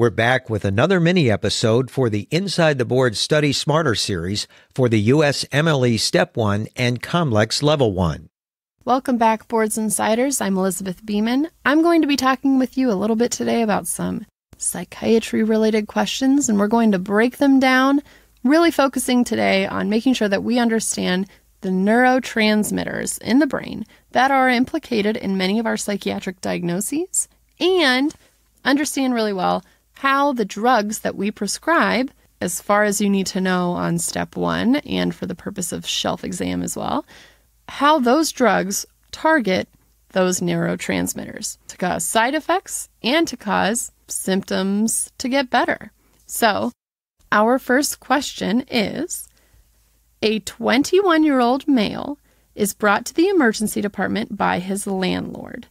We're back with another mini episode for the Inside the Boards Study Smarter series for the USMLE Step 1 and COMLEX Level 1. Welcome back, Boards Insiders. I'm Elizabeth Beeman. I'm going to be talking with you a little bit today about some psychiatry-related questions, and we're going to break them down, really focusing today on making sure that we understand the neurotransmitters in the brain that are implicated in many of our psychiatric diagnoses, and understand really well how the drugs that we prescribe, as far as you need to know on step 1 and for the purpose of shelf exam as well, how those drugs target those neurotransmitters to cause side effects and to cause symptoms to get better. So, our first question is, a 21-year-old male is brought to the emergency department by his landlord.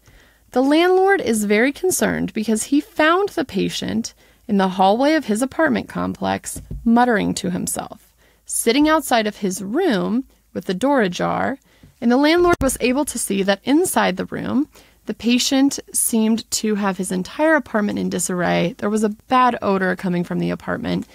The landlord is very concerned because he found the patient in the hallway of his apartment complex muttering to himself, sitting outside of his room with the door ajar, and the landlord was able to see that inside the room, the patient seemed to have his entire apartment in disarray. There was a bad odor coming from the apartment,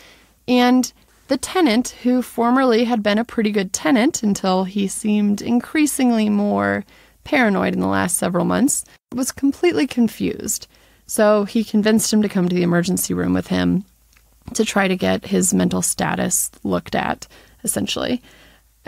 and the tenant, who formerly had been a pretty good tenant until he seemed increasingly more paranoid in the last several months, was completely confused. So he convinced him to come to the emergency room with him to try to get his mental status looked at, essentially.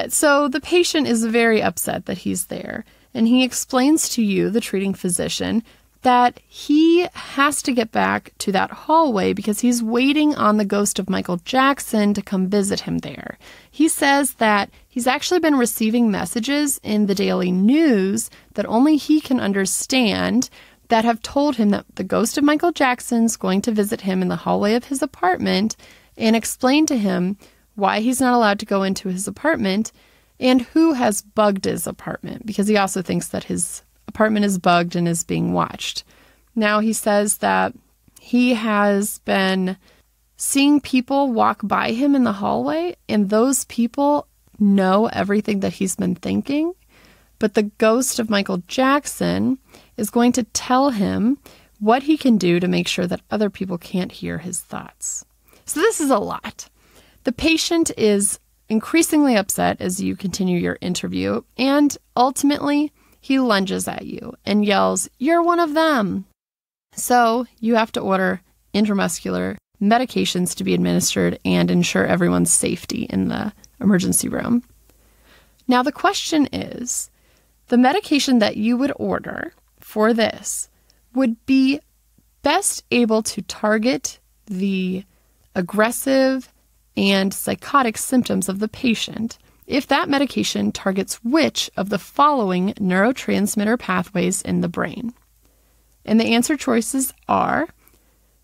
So the patient is very upset that he's there, and he explains to you, the treating physician, that he has to get back to that hallway because he's waiting on the ghost of Michael Jackson to come visit him there. He says that he's actually been receiving messages in the daily news that only he can understand that have told him that the ghost of Michael Jackson's going to visit him in the hallway of his apartment and explain to him why he's not allowed to go into his apartment and who has bugged his apartment, because he also thinks that his apartment is bugged and is being watched. Now he says that he has been seeing people walk by him in the hallway, and those people know everything that he's been thinking, but the ghost of Michael Jackson is going to tell him what he can do to make sure that other people can't hear his thoughts. So this is a lot. The patient is increasingly upset as you continue your interview, and ultimately he lunges at you and yells, "You're one of them." So you have to order intramuscular medications to be administered and ensure everyone's safety in the emergency room. Now the question is, the medication that you would order for this would be best able to target the aggressive and psychotic symptoms of the patient if that medication targets which of the following neurotransmitter pathways in the brain. And the answer choices are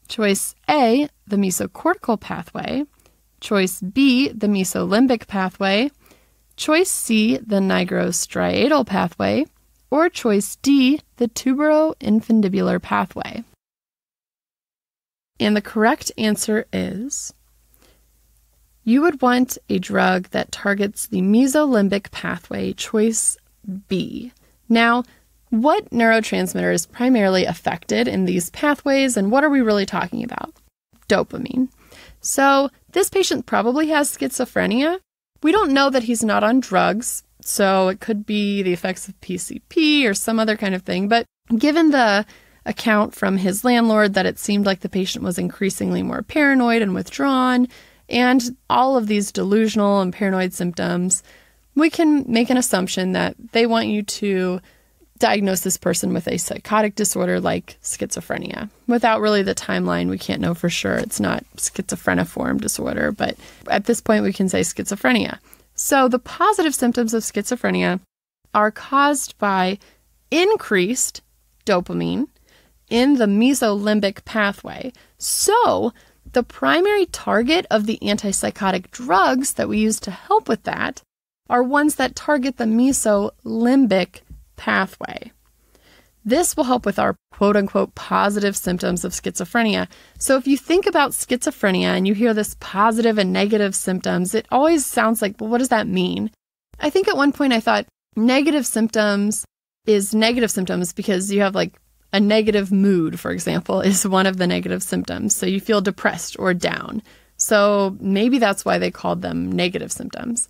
choice A, the mesocortical pathway, choice B, the mesolimbic pathway, choice C, the nigrostriatal pathway, or choice D, the tuberoinfundibular pathway. And the correct answer is you would want a drug that targets the mesolimbic pathway, choice B. Now, what neurotransmitter is primarily affected in these pathways, and what are we really talking about? Dopamine. So this patient probably has schizophrenia. We don't know that he's not on drugs, so it could be the effects of PCP or some other kind of thing, but given the account from his landlord that it seemed like the patient was increasingly more paranoid and withdrawn, and all of these delusional and paranoid symptoms, we can make an assumption that they want you to diagnose this person with a psychotic disorder like schizophrenia. Without really the timeline, we can't know for sure. It's not schizophreniform disorder, but at this point we can say schizophrenia. So the positive symptoms of schizophrenia are caused by increased dopamine in the mesolimbic pathway. So the primary target of the antipsychotic drugs that we use to help with that are ones that target the mesolimbic pathway. This will help with our quote-unquote positive symptoms of schizophrenia. So if you think about schizophrenia and you hear this positive and negative symptoms, it always sounds like, well, what does that mean? I think at one point I thought negative symptoms is negative symptoms because you have like a negative mood, for example, is one of the negative symptoms. So you feel depressed or down. So maybe that's why they called them negative symptoms.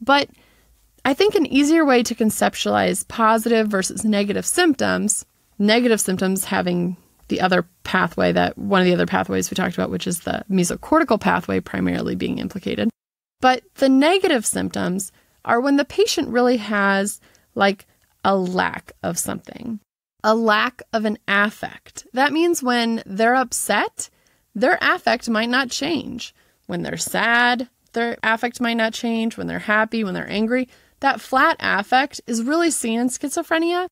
But I think an easier way to conceptualize positive versus negative symptoms having the other pathway, that one of the other pathways we talked about, which is the mesocortical pathway primarily being implicated. But the negative symptoms are when the patient really has like a lack of something, a lack of an affect. That means when they're upset, their affect might not change. When they're sad, their affect might not change. When they're happy, when they're angry, that flat affect is really seen in schizophrenia.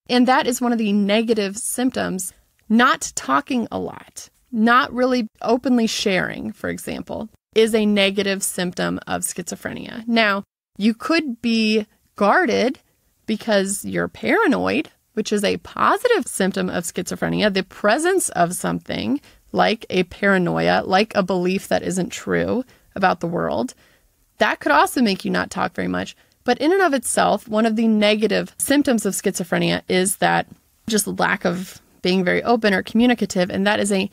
And that is one of the negative symptoms. Not talking a lot, not really openly sharing, for example, is a negative symptom of schizophrenia. Now, you could be guarded because you're paranoid, which is a positive symptom of schizophrenia, the presence of something like a paranoia, like a belief that isn't true about the world. That could also make you not talk very much. But in and of itself, one of the negative symptoms of schizophrenia is that just lack of being very open or communicative, and that is a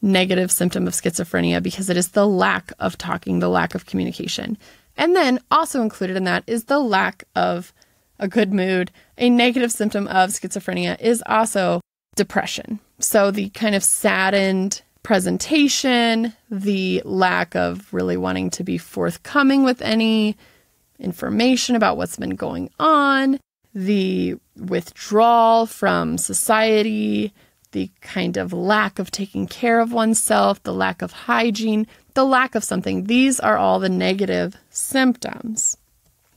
negative symptom of schizophrenia because it is the lack of talking, the lack of communication. And then also included in that is the lack of a good mood. A negative symptom of schizophrenia is also depression. So the kind of saddened presentation, the lack of really wanting to be forthcoming with any information about what's been going on, the withdrawal from society, the kind of lack of taking care of oneself, the lack of hygiene, the lack of something. These are all the negative symptoms,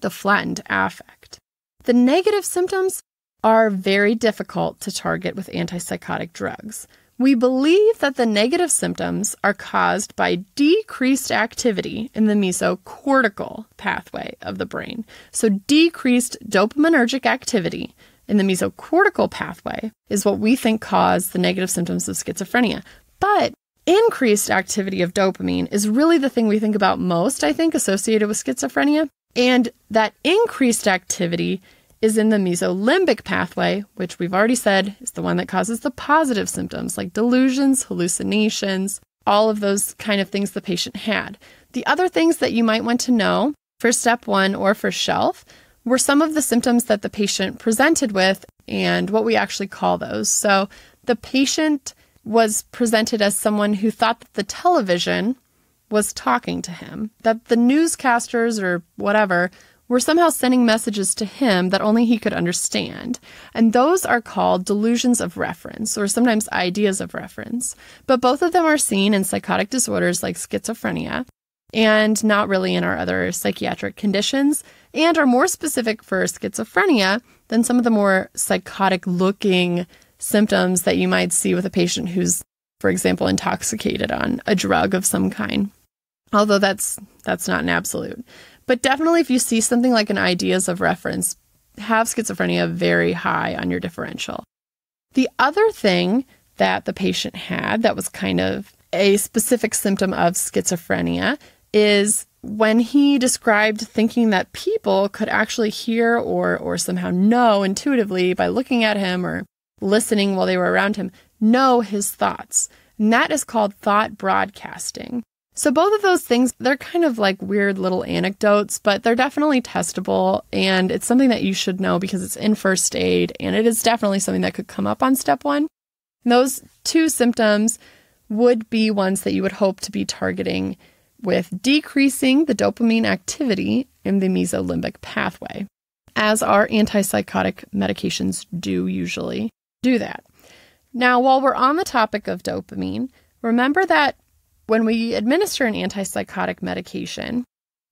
the flattened affect. The negative symptoms are very difficult to target with antipsychotic drugs. We believe that the negative symptoms are caused by decreased activity in the mesocortical pathway of the brain. So decreased dopaminergic activity in the mesocortical pathway is what we think cause the negative symptoms of schizophrenia. But increased activity of dopamine is really the thing we think about most, I think, associated with schizophrenia. And that increased activity is in the mesolimbic pathway, which we've already said is the one that causes the positive symptoms like delusions, hallucinations, all of those kind of things the patient had. The other things that you might want to know for step 1 or for shelf were some of the symptoms that the patient presented with and what we actually call those. So the patient was presented as someone who thought that the television was talking to him, that the newscasters or whatever were somehow sending messages to him that only he could understand. And those are called delusions of reference, or sometimes ideas of reference. But both of them are seen in psychotic disorders like schizophrenia, and not really in our other psychiatric conditions, and are more specific for schizophrenia than some of the more psychotic-looking symptoms that you might see with a patient who's, for example, intoxicated on a drug of some kind. Although that's not an absolute. But definitely if you see something like an ideas of reference, have schizophrenia very high on your differential. The other thing that the patient had that was kind of a specific symptom of schizophrenia is when he described thinking that people could actually hear or somehow know intuitively by looking at him or listening while they were around him, know his thoughts. And that is called thought broadcasting. So both of those things, they're kind of like weird little anecdotes, but they're definitely testable, and it's something that you should know because it's in first aid, and it is definitely something that could come up on step 1. And those 2 symptoms would be ones that you would hope to be targeting with decreasing the dopamine activity in the mesolimbic pathway, as our antipsychotic medications do usually do that. Now, while we're on the topic of dopamine, remember that when we administer an antipsychotic medication,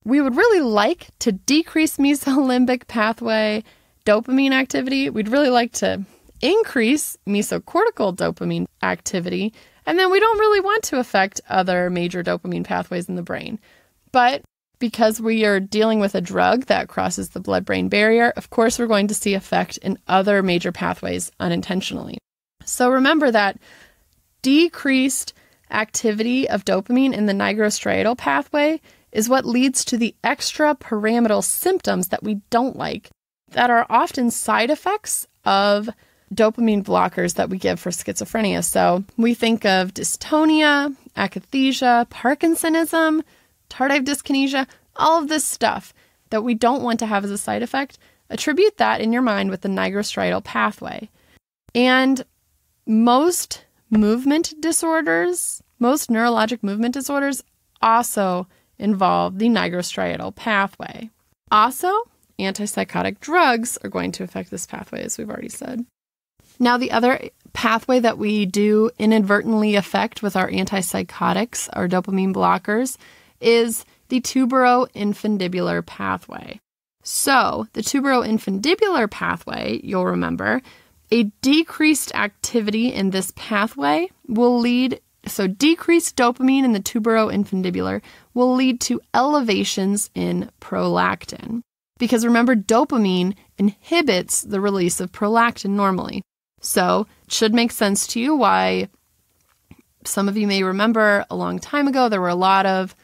we would really like to decrease mesolimbic pathway dopamine activity. We'd really like to increase mesocortical dopamine activity, and then we don't really want to affect other major dopamine pathways in the brain. But because we are dealing with a drug that crosses the blood-brain barrier, of course we're going to see effect in other major pathways unintentionally. So remember that decreased activity of dopamine in the nigrostriatal pathway is what leads to the extrapyramidal symptoms that we don't like, that are often side effects of dopamine blockers that we give for schizophrenia. So we think of dystonia, akathisia, Parkinsonism, tardive dyskinesia, all of this stuff that we don't want to have as a side effect. Attribute that in your mind with the nigrostriatal pathway. And most movement disorders, most neurologic movement disorders also involve the nigrostriatal pathway. Also, antipsychotic drugs are going to affect this pathway, as we've already said. Now, the other pathway that we do inadvertently affect with our antipsychotics, our dopamine blockers, is the tuberoinfundibular pathway. So, the tuberoinfundibular pathway, you'll remember, a decreased activity in this pathway will lead, so decreased dopamine in the tuberoinfundibular will lead to elevations in prolactin. Because remember, dopamine inhibits the release of prolactin normally. So it should make sense to you why some of you may remember a long time ago there were a lot of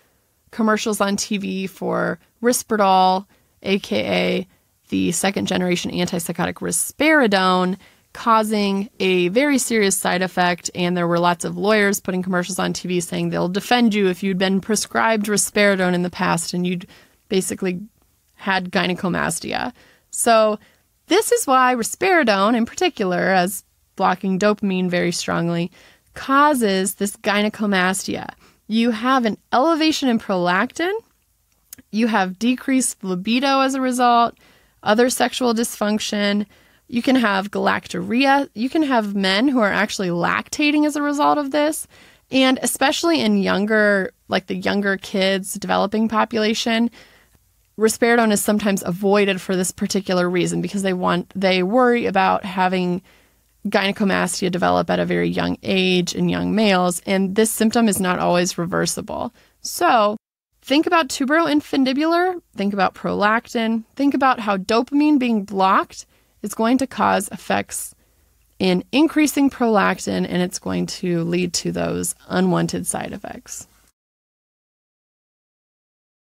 commercials on TV for Risperdal, aka the second generation antipsychotic risperidone, causing a very serious side effect. And there were lots of lawyers putting commercials on TV saying they'll defend you if you'd been prescribed risperidone in the past and you'd basically had gynecomastia. So this is why risperidone in particular, as blocking dopamine very strongly, causes this gynecomastia. You have an elevation in prolactin, you have decreased libido as a result, other sexual dysfunction, you can have galactorrhea, you can have men who are actually lactating as a result of this, and especially in younger, like the younger kids, developing population, risperidone is sometimes avoided for this particular reason because they worry about having gynecomastia develop at a very young age in young males, and this symptom is not always reversible. So think about tuberoinfundibular, think about prolactin, think about how dopamine being blocked is going to cause effects in increasing prolactin, and it's going to lead to those unwanted side effects.